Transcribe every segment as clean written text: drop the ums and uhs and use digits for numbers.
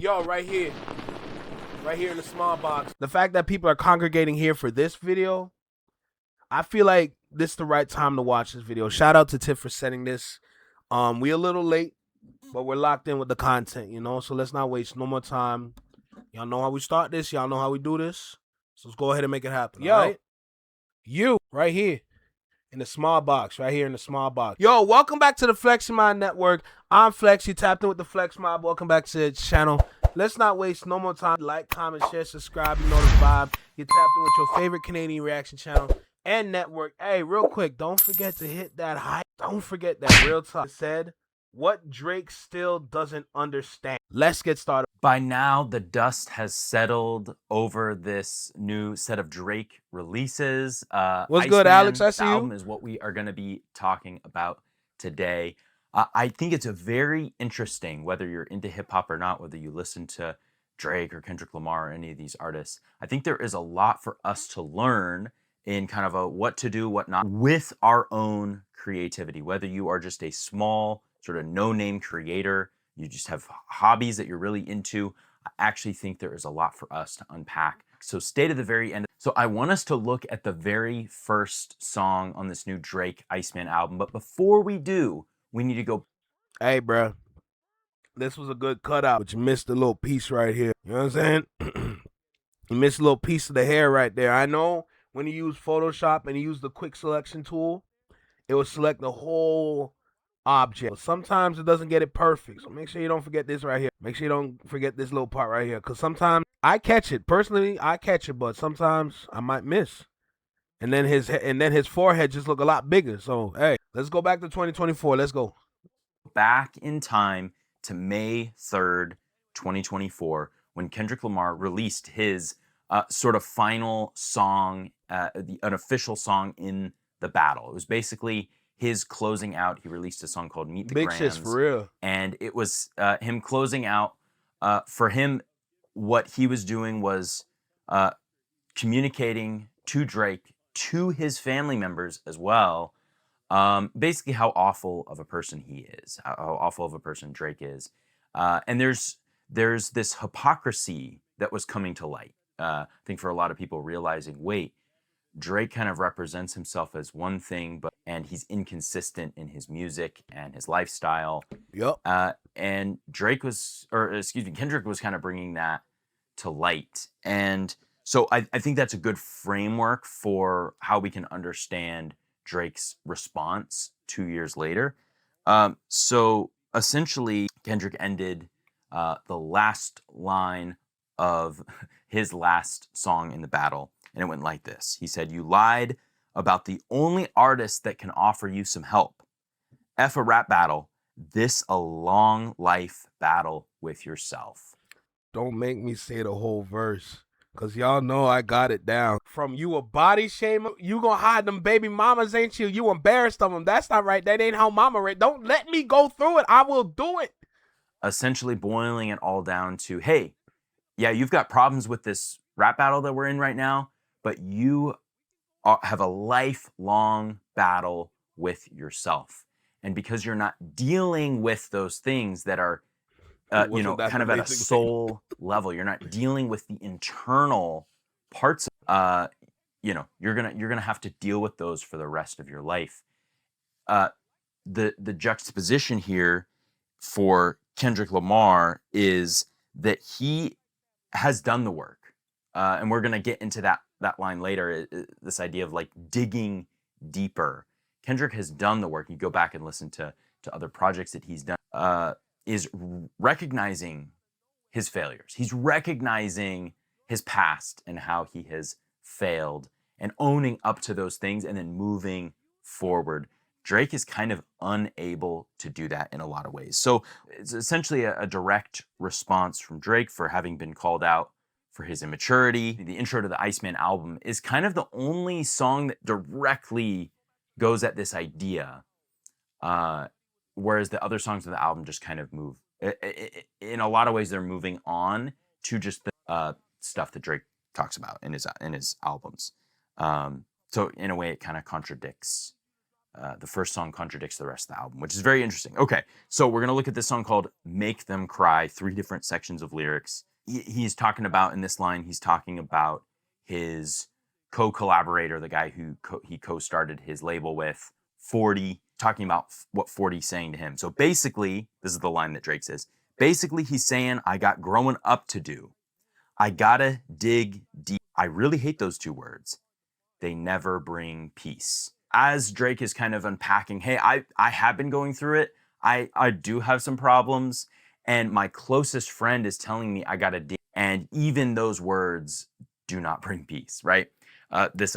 Yo, right here in the small box. The fact that people are congregating here for this video, I feel like this is the right time to watch this video. Shout out to Tiff for setting this. We a little late, but we're locked in with the content, you know? So let's not waste no more time. Y'all know how we start this. Y'all know how we do this. So let's go ahead and make it happen, all right? You, right here. In the small box, right here in the small box. Yo, welcome back to the Flex Mind Network. I'm Flex. You tapped in with the Flex Mob. Welcome back to the channel. Let's not waste no more time. Like, comment, share, subscribe. You know the vibe. You tapped in with your favorite Canadian reaction channel and network. Hey, real quick, don't forget to hit that hype. Don't forget that real talk said what Drake still doesn't understand. Let's get started. By now, the dust has settled over this new set of Drake releases. What's good, Alex? I see you. Album is what we are going to be talking about today. I think it's a very interesting, whether you're into hip hop or not, whether you listen to Drake or Kendrick Lamar or any of these artists. I think there is a lot for us to learn in kind of a what to do, what not, with our own creativity. Whether you are just a small sort of no-name creator, you just have hobbies that you're really into, I actually think there is a lot for us to unpack. So stay to the very end. So I want us to look at the very first song on this new Drake Iceman album. But before we do, we need to go. Hey, bro. This was a good cutout, but you missed a little piece right here. You know what I'm saying? You missed a little piece of the hair right there. I know when you use Photoshop and you use the quick selection tool, it will select the whole object. But sometimes it doesn't get it perfect. So make sure you don't forget this right here. Make sure you don't forget this little part right here. Because sometimes I catch it. Personally, I catch it, but sometimes I might miss. And then his forehead just look a lot bigger. So hey, let's go back to 2024. Let's go. Back in time to May 3rd, 2024, when Kendrick Lamar released his sort of final song, an official song in the battle. It was basically his closing out. He released a song called Meet the Big Grams. shit for real. And it was him closing out. For him, what he was doing was communicating to Drake, to his family members as well, basically how awful of a person he is, how awful of a person Drake is. And there's this hypocrisy that was coming to light. I think for a lot of people realizing, wait, Drake kind of represents himself as one thing, and he's inconsistent in his music and his lifestyle. Yep. And Kendrick was kind of bringing that to light. And so I think that's a good framework for how we can understand Drake's response 2 years later. So essentially, Kendrick ended the last line of his last song in the battle, and it went like this. He said, "You lied about the only artist that can offer you some help. F a rap battle. This a long life battle with yourself." Don't make me say the whole verse, because y'all know I got it down. From you a body shamer, you gonna hide them baby mamas, ain't you? You embarrassed of them. That's not right. That ain't how mama right. Don't let me go through it. I will do it. Essentially boiling it all down to, hey, yeah, you've got problems with this rap battle that we're in right now, but you have a lifelong battle with yourself. And because you're not dealing with those things that are, kind of at a soul level, you're not dealing with the internal parts, you're gonna have to deal with those for the rest of your life. The juxtaposition here for Kendrick Lamar is that he has done the work. And we're going to get into that line later, this idea of like digging deeper. Kendrick has done the work. You go back and listen to other projects that he's done, is recognizing his failures. He's recognizing his past and how he has failed and owning up to those things and then moving forward. Drake is kind of unable to do that in a lot of ways. So it's essentially a direct response from Drake for having been called out for his immaturity. The intro to the Iceman album is kind of the only song that directly goes at this idea, whereas the other songs of the album just kind of move. In a lot of ways, they're moving on to just the stuff that Drake talks about in his albums. So in a way, it kind of contradicts The first song contradicts the rest of the album, which is very interesting. Okay, so we're gonna look at this song called "Make Them Cry." 3 different sections of lyrics. He's talking about, in this line, he's talking about his co-collaborator, the guy who he co-started his label with, 40, talking about what 40's saying to him. So basically, this is the line that Drake says. Basically, he's saying, I got growing up to do. I gotta dig deep. I really hate those 2 words. They never bring peace. As Drake is kind of unpacking, hey, I have been going through it. I do have some problems. And my closest friend is telling me I gotta dig. And even those words do not bring peace, right? This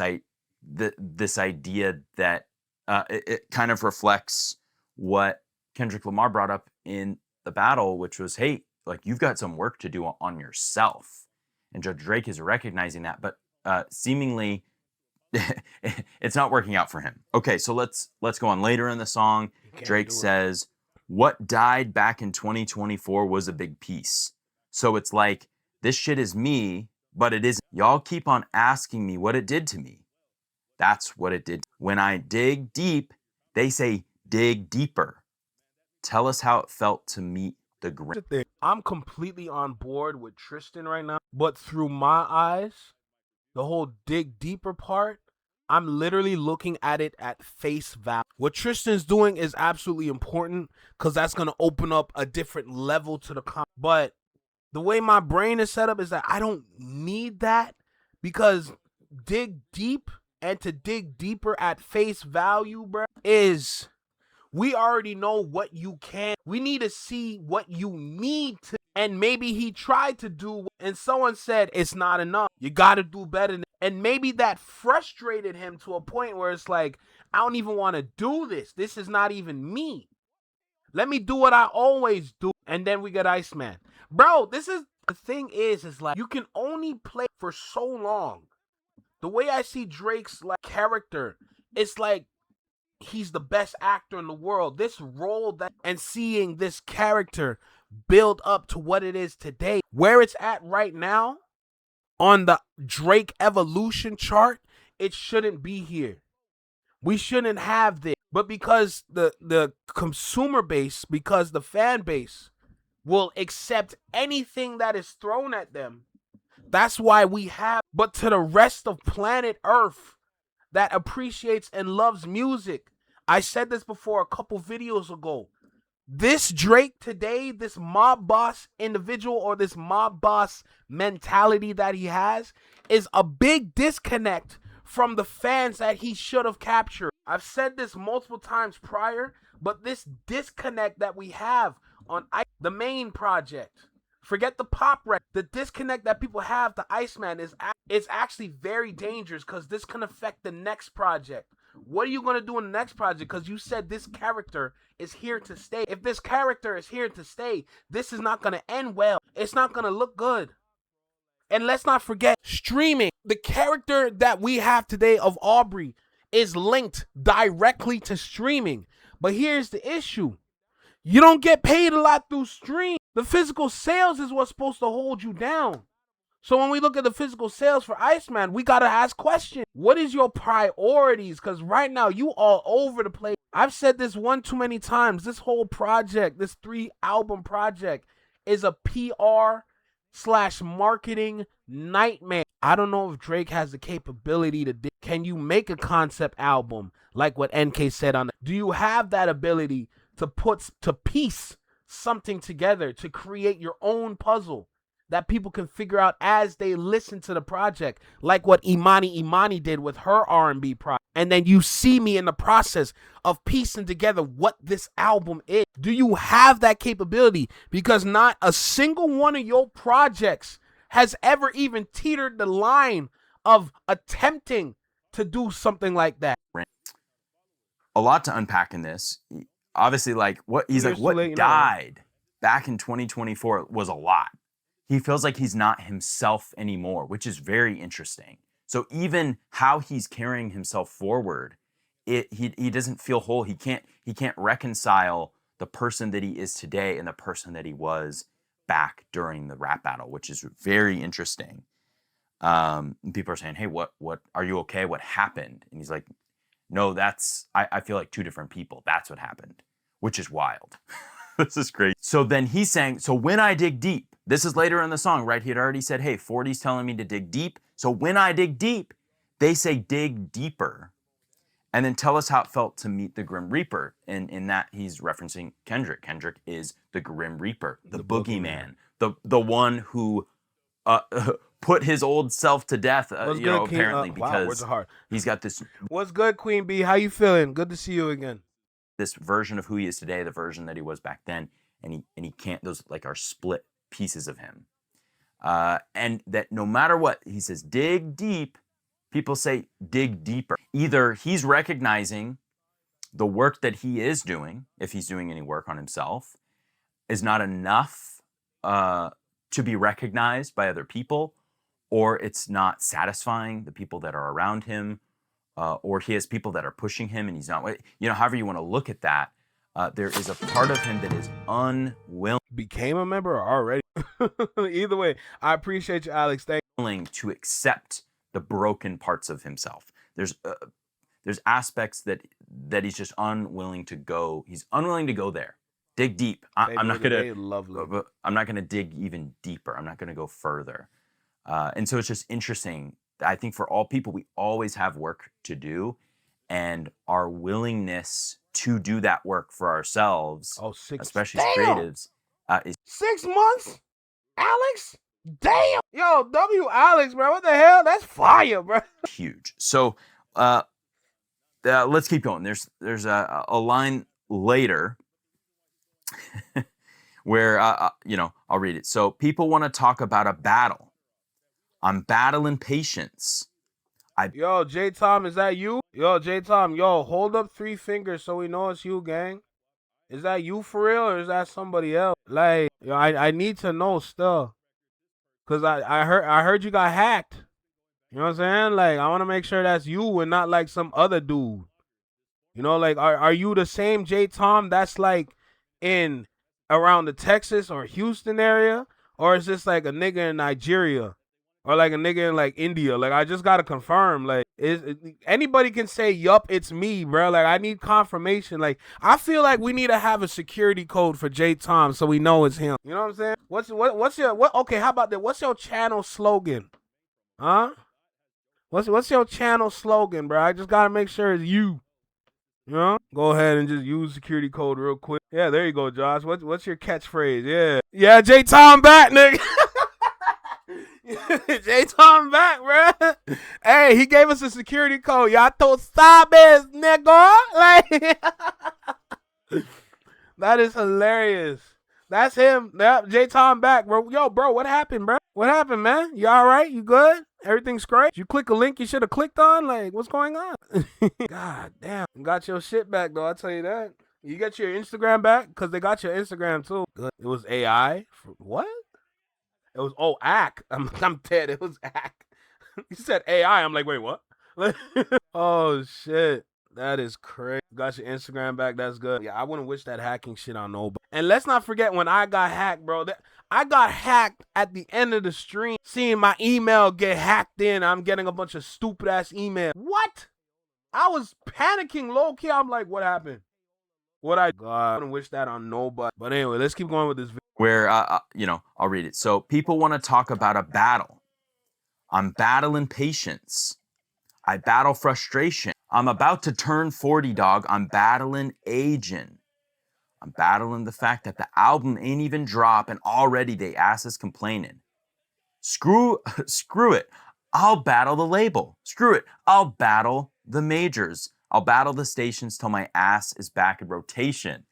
idea that it kind of reflects what Kendrick Lamar brought up in the battle, which was, hey, like, you've got some work to do on yourself. And Judge Drake is recognizing that, but seemingly it's not working out for him. Okay, so let's go on. Later in the song, Drake says, what died back in 2024 was a big piece. So it's like, this shit is me, but it isn't. Y'all keep on asking me what it did to me. That's what it did. When I dig deep, they say dig deeper. Tell us how it felt to meet the ground. I'm completely on board with Tristan right now, but through my eyes, the whole dig deeper part, I'm literally looking at it at face value. What Tristan's doing is absolutely important because that's going to open up a different level to the but the way my brain is set up is that I don't need that, because dig deep and to dig deeper at face value, bro, is we already know what you can. We need to see what you need to. And maybe he tried to do, and someone said it's not enough. You got to do better. And maybe that frustrated him to a point where it's like, I don't even want to do this. This is not even me. Let me do what I always do. And then we get Iceman. Bro, this is, the thing is like, you can only play for so long. The way I see Drake's like character, it's like he's the best actor in the world. This role that, and seeing this character build up to what it is today, where it's at right now on the Drake evolution chart, it shouldn't be here. We shouldn't have this. But because the consumer base, because the fan base will accept anything that is thrown at them, that's why we have. But to the rest of planet Earth that appreciates and loves music, I said this before a couple videos ago, this Drake today, this mob boss individual, or this mob boss mentality that he has, is a big disconnect from the fans that he should have captured. I've said this multiple times prior, but this disconnect that we have on the main project, forget the pop record, the disconnect that people have to Iceman is actually very dangerous, because this can affect the next project. What are you going to do in the next project? Because you said this character is here to stay. If this character is here to stay, this is not going to end well. It's not going to look good. And let's not forget streaming. The character that we have today of Aubrey is linked directly to streaming. But here's the issue. You don't get paid a lot through stream. The physical sales is what's supposed to hold you down. So when we look at the physical sales for Iceman, we got to ask questions. What is your priorities? Because right now, you all over the place. I've said this one too many times. This whole project, this 3-album project, is a PR/marketing nightmare. I don't know if Drake has the capability to can you make a concept album like what NK said on it? Do you have that ability to put to piece something together, to create your own puzzle that people can figure out as they listen to the project, like what Imani did with her R&B project? And then you see me in the process of piecing together what this album is. Do you have that capability? Because not a single one of your projects has ever even teetered the line of attempting to do something like that. A lot to unpack in this. Obviously, like what he's like, what died back in 2024 was a lot. He feels like he's not himself anymore, which is very interesting. So even how he's carrying himself forward, he doesn't feel whole. He can't reconcile the person that he is today and the person that he was back during the rap battle, which is very interesting. People are saying, "Hey, what are you okay? What happened?" And he's like, No, I feel like two different people. That's what happened, which is wild. This is great. So then he sang, so when I dig deep, this is later in the song, right? He had already said, hey, 40's telling me to dig deep. So when I dig deep, they say dig deeper. And then tell us how it felt to meet the Grim Reaper. And in that, he's referencing Kendrick. Kendrick is the Grim Reaper, the boogeyman, the one who put his old self to death, apparently, because he's got this. What's good, Queen B? How you feeling? Good to see you again. This version of who he is today, the version that he was back then, and he can't. Those like are split pieces of him, and that no matter what he says, dig deep. People say dig deeper. Either he's recognizing the work that he is doing, if he's doing any work on himself, is not enough to be recognized by other people, or it's not satisfying the people that are around him, or he has people that are pushing him and he's not, however you want to look at that, there is a part of him that is unwilling. Became a member already? Either way, I appreciate you, Alex. Thank you. Willing to accept the broken parts of himself. There's aspects that he's just unwilling to go. He's unwilling to go there. Dig deep. I'm not gonna dig even deeper. I'm not gonna go further. And so it's just interesting. I think for all people, we always have work to do, and our willingness to do that work for ourselves, especially as creatives, is 6 months, Alex. Damn, yo, Alex, bro, what the hell? That's fire, bro. Huge. So, let's keep going. There's a line later where I'll read it. So people want to talk about a battle. I'm battling patience. Yo, J Tom, is that you? Yo, J Tom, yo, hold up 3 fingers so we know it's you, gang. Is that you for real, or is that somebody else? Like, yo, I need to know still. Cause I heard you got hacked. You know what I'm saying? Like, I want to make sure that's you and not like some other dude. You know, like, are you the same J Tom that's like in around the Texas or Houston area, or is this like a nigga in Nigeria, or like a nigga in like India? Like, I just gotta confirm. Like, anybody can say, "Yup, it's me, bro." Like, I need confirmation. Like, I feel like we need to have a security code for J Tom so we know it's him. You know what I'm saying? What's your okay? How about that? What's your channel slogan? Huh? What's your channel slogan, bro? I just gotta make sure it's you. You know? Go ahead and just use security code real quick. Yeah, there you go, Josh. What's your catchphrase? Yeah, J Tom back, nigga. J Tom back, bro. Hey, he gave us a security code. Y'all told sabes, nigga. Like, that is hilarious. That's him. J Tom back, bro. Yo, bro, what happened, bro? What happened, man? You all right? You good? Everything's great? Did you click a link you should have clicked on? Like, what's going on? God damn. You got your shit back, though. I'll tell you that. You get your Instagram back? Because they got your Instagram, too. It was AI. What? It was, ACK. I'm dead. It was ACK. You said AI. I'm like, wait, what? Oh, shit. That is crazy. Got your Instagram back. That's good. Yeah, I wouldn't wish that hacking shit on nobody. And let's not forget when I got hacked, bro. I got hacked at the end of the stream. Seeing my email get hacked in. I'm getting a bunch of stupid ass email. What? I was panicking low key. I'm like, what happened? God, I wouldn't wish that on nobody. But anyway, let's keep going with this video. Where, I'll read it. So people want to talk about a battle. I'm battling patience. I battle frustration. I'm about to turn 40, dog. I'm battling aging. I'm battling the fact that the album ain't even dropped and already they asses complaining. Screw it. I'll battle the label. Screw it. I'll battle the majors. I'll battle the stations till my ass is back in rotation.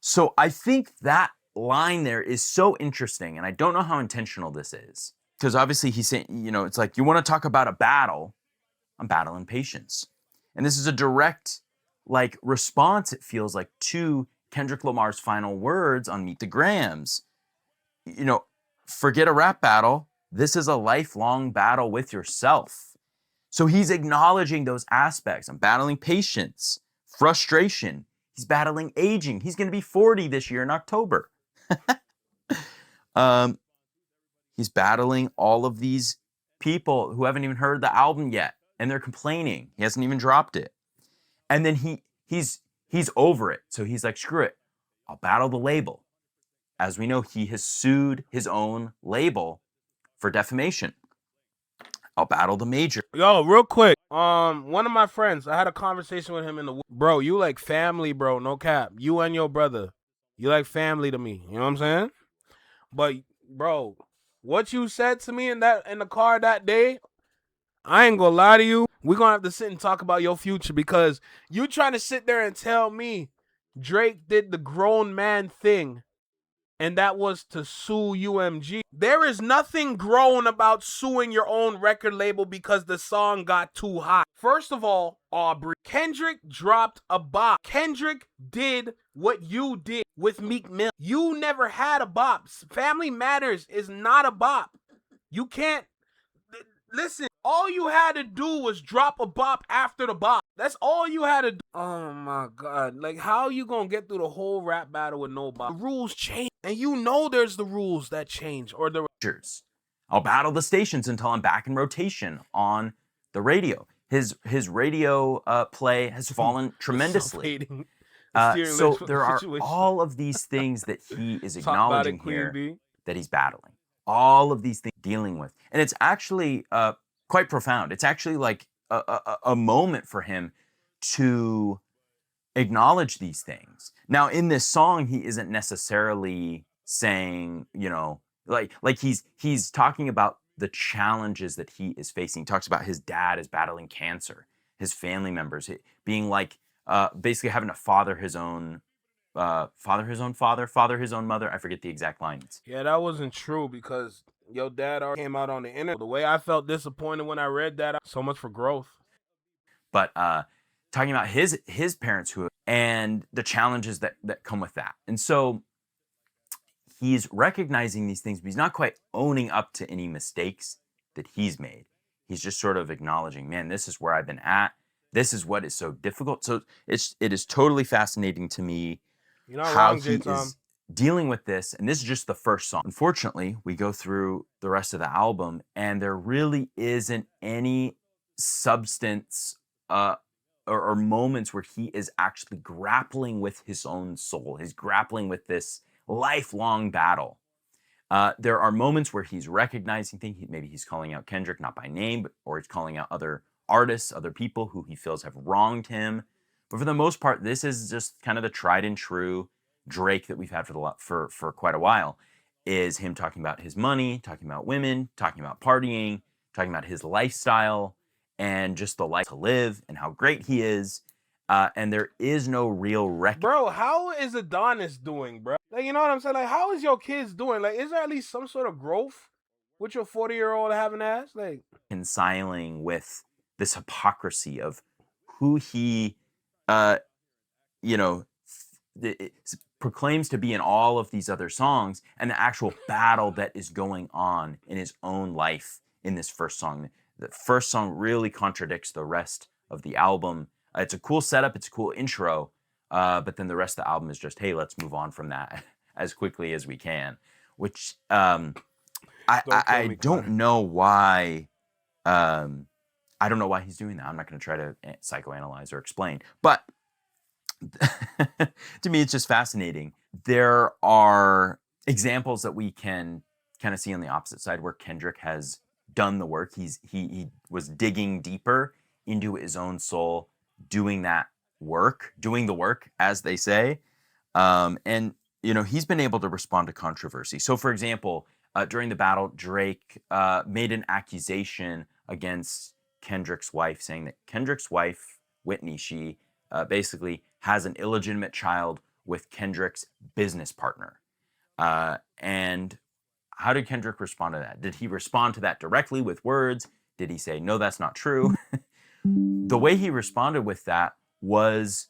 So I think that line there is so interesting, and I don't know how intentional this is. Because obviously he's saying, it's like, you want to talk about a battle, I'm battling patience. And this is a direct, response, it feels like, to Kendrick Lamar's final words on Meet the Grams. Forget a rap battle. This is a lifelong battle with yourself. So he's acknowledging those aspects. I'm battling patience, frustration. He's battling aging. He's going to be 40 this year in October. He's battling all of these people who haven't even heard the album yet, and they're complaining. He hasn't even dropped it. And then he's over it. So he's like, screw it. I'll battle the label. As we know, he has sued his own label for defamation. I'll battle the major. Yo, real quick. One of my friends, I had a conversation with him in the bro. You like family, bro. No cap. You and your brother, you like family to me. You know what I'm saying? But bro, what you said to me in the car that day, I ain't gonna lie to you. We're gonna have to sit and talk about your future because you trying to sit there and tell me Drake did the grown man thing. And that was to sue UMG. There is nothing grown about suing your own record label because the song got too hot. First of all, Aubrey, Kendrick dropped a bop. Kendrick did what you did with Meek Mill. You never had a bop. Family Matters is not a bop. You can't... Listen, all you had to do was drop a bop after the bop. That's all you had to do. Oh my God. Like, how you gonna get through the whole rap battle with no bop? The rules change. And you know there's the rules that change. Or the... I'll battle the stations until I'm back in rotation on the radio. His radio play has fallen tremendously. So there are all of these things that he is acknowledging here that he's battling. All of these things dealing with. And it's actually quite profound. It's actually like a moment for him to acknowledge these things. Now, in this song, he isn't necessarily saying, you know, like he's talking about the challenges that he is facing. He talks about his dad is battling cancer, his family members being like basically having to father his own father his own mother. I forget the exact lines. Yeah, that wasn't true because your dad already came out on the internet. The way I felt disappointed when I read that, so much for growth. But talking about his parents and the challenges that come with that. And so he's recognizing these things, but he's not quite owning up to any mistakes that he's made. He's just sort of acknowledging, man, this is where I've been at. This is what is so difficult. So it is totally fascinating to me how he is dealing with this. And this is just the first song. Unfortunately, we go through the rest of the album and there really isn't any substance or moments where he is actually grappling with his own soul. He's grappling with this lifelong battle. There are moments where he's recognizing things. Maybe he's calling out Kendrick, not by name, or he's calling out other artists, other people who he feels have wronged him. But for the most part, this is just kind of the tried and true Drake that we've had for quite a while. Is him talking about his money, talking about women, talking about partying, talking about his lifestyle, and just the life to live and how great he is. And there is no real record. Bro, how is Adonis doing, bro? Like, you know what I'm saying? Like, how is your kids doing? Like, is there at least some sort of growth with your 40-year-old having ass? Like, reconciling with this hypocrisy of who he, proclaims to be in all of these other songs and the actual battle that is going on in his own life in this first song. The first song really contradicts the rest of the album. It's a cool setup, it's a cool intro, but then the rest of the album is just, hey, let's move on from that as quickly as we can. Which I don't know why. I don't know why he's doing that. I'm not going to try to psychoanalyze or explain, but to me, it's just fascinating. There are examples that we can kind of see on the opposite side where Kendrick has done the work. He was digging deeper into his own soul, doing that work, doing the work, as they say. And, he's been able to respond to controversy. So, for example, during the battle, Drake made an accusation against Kendrick's wife, saying that Kendrick's wife, Whitney, she basically has an illegitimate child with Kendrick's business partner. And how did Kendrick respond to that? Did he respond to that directly with words? Did he say, no, that's not true? The way he responded with that was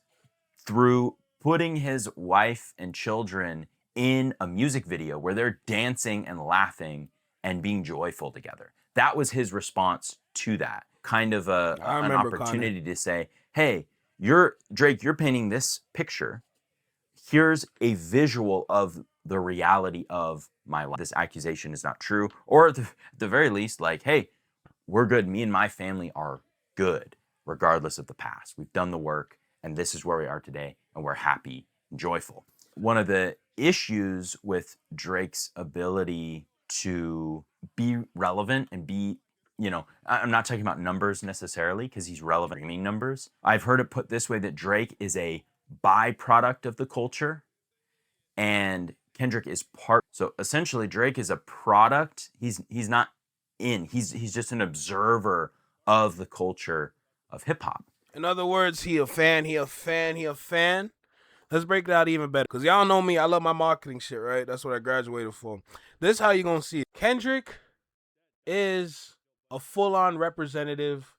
through putting his wife and children in a music video where they're dancing and laughing and being joyful together. That was his response to that. Kind of an opportunity to say, hey, Drake, you're painting this picture. Here's a visual of the reality of my life. This accusation is not true. Or at the very least, like, hey, we're good. Me and my family are good, regardless of the past. We've done the work. and this is where we are today, and we're happy and joyful. One of the issues with Drake's ability to be relevant and be, I'm not talking about numbers necessarily because he's relevant streaming numbers. I've heard it put this way, that Drake is a byproduct of the culture and Kendrick is part. So essentially Drake is a product. He's not he's just an observer of the culture of hip hop. In other words, he a fan. Let's break it out even better. Because y'all know me, I love my marketing shit, right? That's what I graduated for. This is how you going to see it. Kendrick is a full-on representative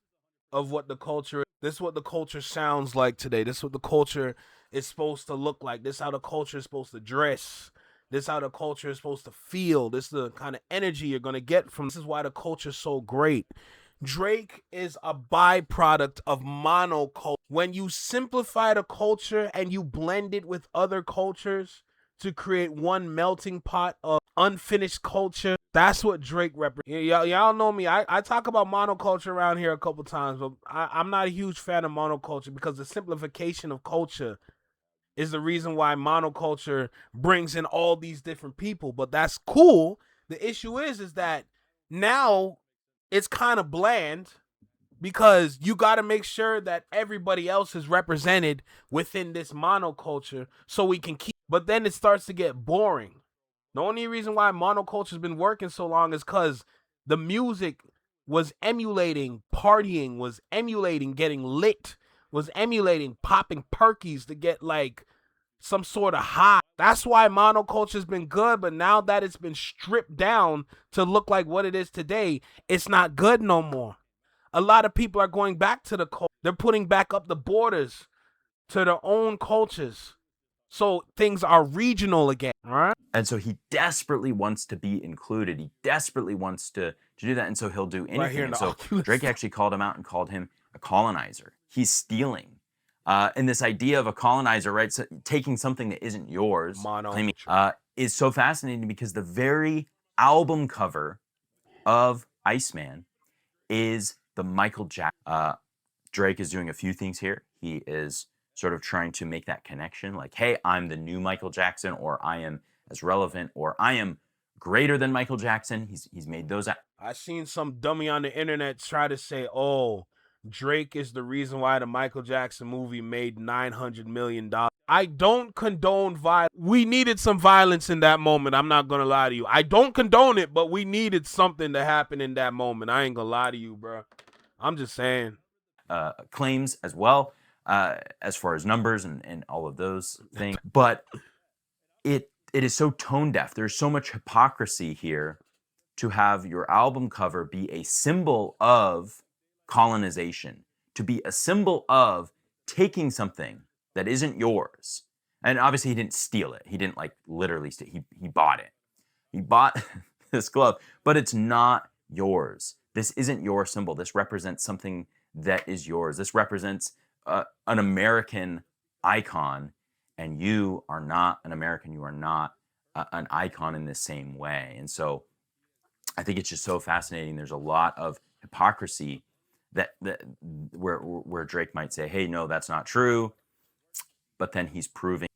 of what the culture is. This is what the culture sounds like today. This is what the culture is supposed to look like. This is how the culture is supposed to dress. This is how the culture is supposed to feel. This is the kind of energy you're going to get from. This is why the culture is so great. Drake is a byproduct of monoculture. When you simplify the culture and you blend it with other cultures to create one melting pot of unfinished culture, that's what Drake represents. Y'all know me. I talk about monoculture around here a couple times, but I'm not a huge fan of monoculture because the simplification of culture is the reason why monoculture brings in all these different people. But that's cool. The issue is that now it's kind of bland because you got to make sure that everybody else is represented within this monoculture so we can keep. But then it starts to get boring. The only reason why monoculture's been working so long is because the music was emulating partying, was emulating getting lit, was emulating popping perkies to get like some sort of high. That's why monoculture's been good, but now that it's been stripped down to look like what it is today, it's not good no more. A lot of people are going back to the culture. They're putting back up the borders to their own cultures. So things are regional again, right? And so he desperately wants to be included. He desperately wants to do that. And so he'll do anything. Right here in and the so Oculus. Drake actually called him out and called him a colonizer. He's stealing. And this idea of a colonizer, right? So taking something that isn't yours, claiming, is so fascinating because the very album cover of Iceman is the Michael Jackson. Drake is doing a few things here. He is sort of trying to make that connection, like, hey, I'm the new Michael Jackson, or I am as relevant, or I am greater than Michael Jackson. He's made those. I seen some dummy on the internet try to say, oh, Drake is the reason why the Michael Jackson movie made $900 million. I don't condone violence. We needed some violence in that moment. I'm not going to lie to you. I don't condone it, but we needed something to happen in that moment. I ain't going to lie to you, bro. I'm just saying. Claims as well, as far as numbers and all of those things. But it is so tone deaf. There's so much hypocrisy here to have your album cover be a symbol of colonization, to be a symbol of taking something that isn't yours. And obviously he didn't steal it. He didn't like literally steal it. He bought it. He bought this glove, but it's not yours. This isn't your symbol. This represents something that is yours. This represents an American icon, and you are not an American. You are not an icon in the same way. And so I think it's just so fascinating. There's a lot of hypocrisy that where Drake might say, hey, no, that's not true. But then he's proving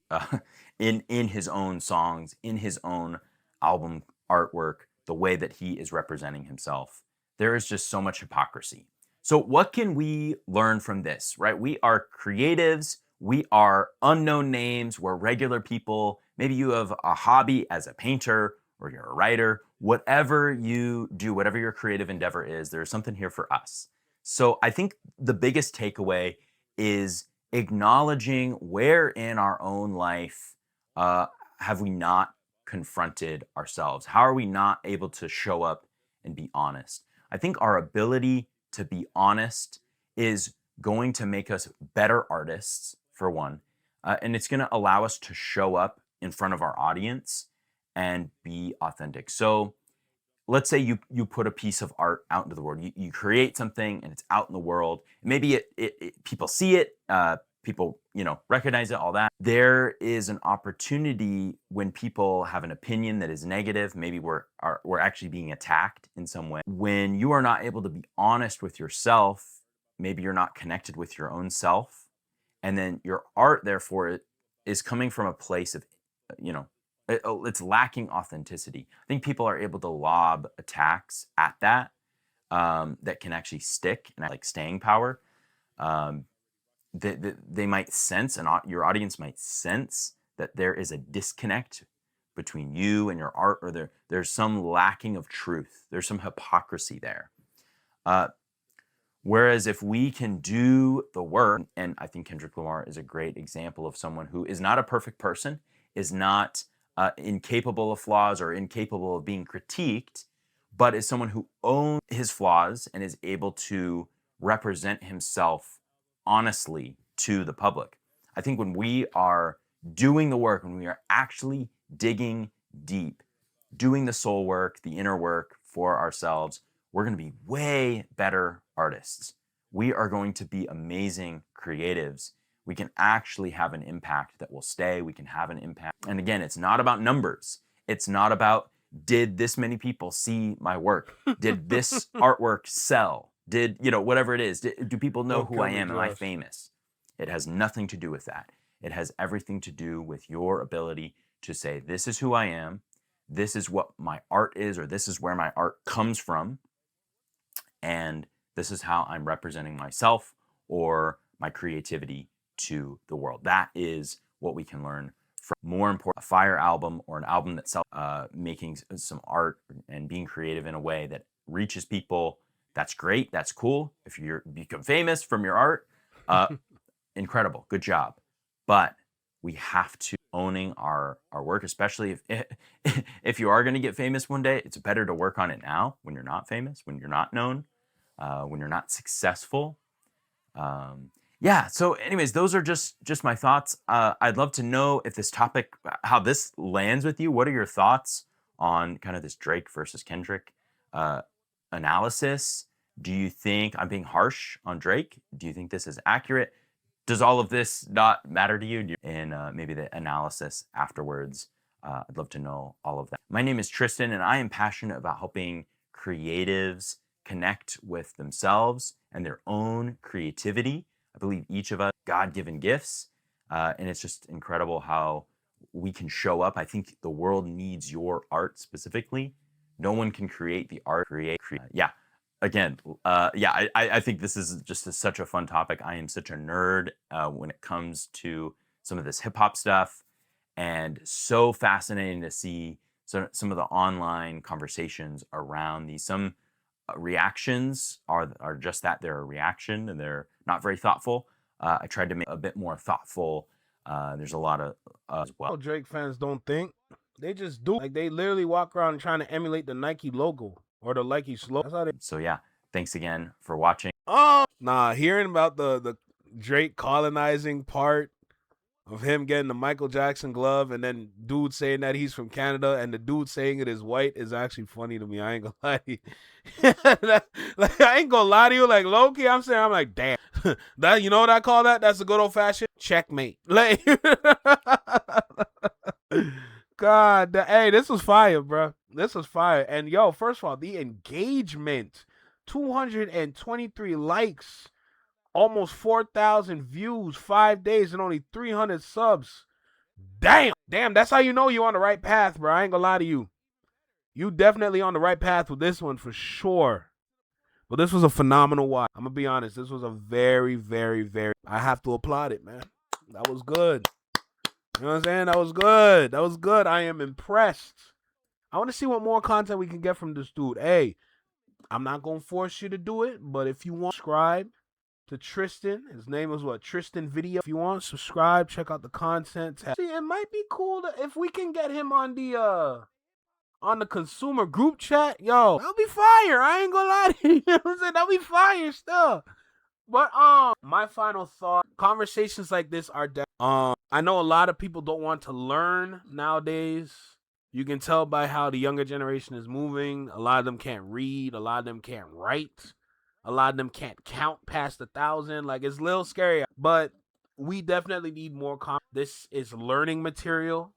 in his own songs, in his own album artwork, the way that he is representing himself. There is just so much hypocrisy. So what can we learn from this, right? We are creatives. We are unknown names. We're regular people. Maybe you have a hobby as a painter or you're a writer. Whatever you do, whatever your creative endeavor is, there's something here for us. So I think the biggest takeaway is acknowledging where in our own life have we not confronted ourselves? How are we not able to show up and be honest? I think our ability to be honest is going to make us better artists, for one, and it's going to allow us to show up in front of our audience and be authentic. So let's say you put a piece of art out into the world. You create something and it's out in the world. Maybe it people see it, people recognize it, all that. There is an opportunity when people have an opinion that is negative. Maybe we're actually being attacked in some way. When you are not able to be honest with yourself, maybe you're not connected with your own self, And then your art, therefore, is coming from a place of, it's lacking authenticity. I think people are able to lob attacks at that that can actually stick and like staying power. They might sense, and your audience might sense that there is a disconnect between you and your art, or there's some lacking of truth. There's some hypocrisy there. Whereas if we can do the work, and I think Kendrick Lamar is a great example of someone who is not a perfect person, is not incapable of flaws or incapable of being critiqued, but is someone who owns his flaws and is able to represent himself honestly to the public. I think when we are doing the work, when we are actually digging deep, doing the soul work, the inner work for ourselves, we're going to be way better artists. We are going to be amazing creatives. We can actually have an impact that will stay. We can have an impact. And again, it's not about numbers. It's not about, did this many people see my work? Did this artwork sell? Did, whatever it is, do people know who I am? Am I famous? It has nothing to do with that. It has everything to do with your ability to say, this is who I am. This is what my art is, or this is where my art comes from. And this is how I'm representing myself or my creativity to the world. That is what we can learn from. More important, a fire album or an album that sells, making some art and being creative in a way that reaches people. That's great. That's cool. If you become famous from your art, incredible. Good job. But we have to owning our work, especially if you are going to get famous one day. It's better to work on it now when you're not famous, when you're not known, when you're not successful. So anyways, those are just my thoughts. I'd love to know if this topic, how this lands with you. What are your thoughts on kind of this Drake versus Kendrick analysis? Do you think I'm being harsh on Drake? Do you think this is accurate? Does all of this not matter to you? And maybe the analysis afterwards. I'd love to know all of that. My name is Tristan, and I am passionate about helping creatives connect with themselves and their own creativity. I believe each of us God-given gifts, and it's just incredible how we can show up. I think the world needs your art specifically. No one can create the art. I think this is just such a fun topic. I am such a nerd when it comes to some of this hip hop stuff, and so fascinating to see some of the online conversations around these. Some reactions are just that, they're a reaction and they're not very thoughtful. I tried to make a bit more thoughtful. There's a lot of as well. Drake fans don't think, they just do. Like, they literally walk around trying to emulate the Nike logo or the Nike slogan. That's how they. So yeah, thanks again for watching. Hearing about the Drake colonizing part of him getting the Michael Jackson glove, and then dude saying that he's from Canada, and the dude saying it is white, is actually funny to me. I ain't gonna lie to you. I ain't gonna lie to you. Like, low-key, I'm like, damn. That, you know what I call that? That's a good old-fashioned checkmate. Like, God, hey, this was fire, bro. This was fire. And yo, first of all, the engagement, 223 likes, almost 4,000 views, 5 days, and only 300 subs. Damn, that's how you know you're on the right path, bro. I ain't gonna lie to you. You definitely on the right path with this one for sure. But this was a phenomenal watch. I'm gonna be honest. This was a very, very, very. I have to applaud it, man. That was good. You know what I'm saying? That was good. That was good. I am impressed. I want to see what more content we can get from this dude. Hey, I'm not gonna force you to do it, but if you want, subscribe to Tristan. His name is what? Tristan Video. If you want, subscribe. Check out the content. See, it might be cool if we can get him on the consumer group chat. Yo, that'll be fire. I ain't gonna lie to you. You know what I'm saying? That'll be fire still. But my final thought: conversations like this are I know a lot of people don't want to learn nowadays. You can tell by how the younger generation is moving. A lot of them can't read. A lot of them can't write. A lot of them can't count past 1,000. Like, it's a little scary. But we definitely need more This is learning material.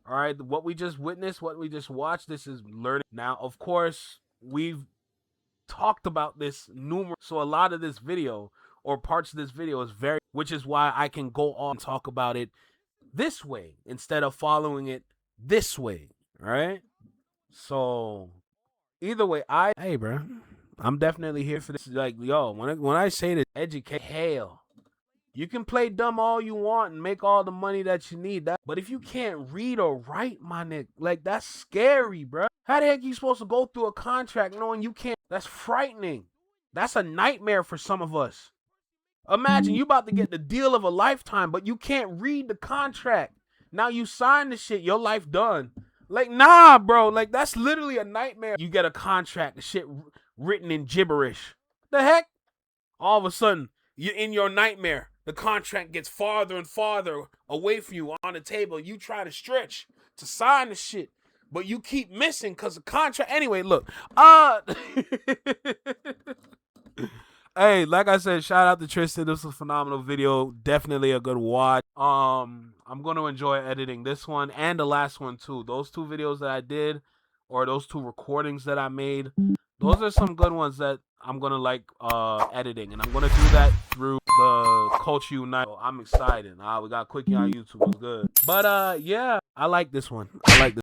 All right? What we just witnessed, what we just watched, this is learning. Now, of course, we've talked about this numerous. So a lot of this video, or parts of this video, is very which is why I can go on and talk about it this way instead of following it this way, right? So either way, hey, bro, I'm definitely here for this. Like, yo, when I say this, educate, hell, you can play dumb all you want and make all the money that you need. But if you can't read or write, my nigga, like, that's scary, bro. How the heck you supposed to go through a contract knowing you can't? That's frightening. That's a nightmare for some of us. Imagine you about to get the deal of a lifetime, but you can't read the contract. Now you sign the shit, your life done. Like, nah, bro. Like, that's literally a nightmare. You get a contract, the shit written in gibberish. The heck? All of a sudden, you're in your nightmare. The contract gets farther and farther away from you on the table. You try to stretch to sign the shit, but you keep missing because the contract. Anyway, look. Hey, like I said, shout out to Tristan. This was a phenomenal video. Definitely a good watch. I'm gonna enjoy editing this one and the last one too. Those two videos that I did, or those two recordings that I made, those are some good ones that I'm gonna like editing, and I'm gonna do that through the Culture Unite. So I'm excited. We got Quickie on YouTube. It's good. But yeah, I like this one. I like this.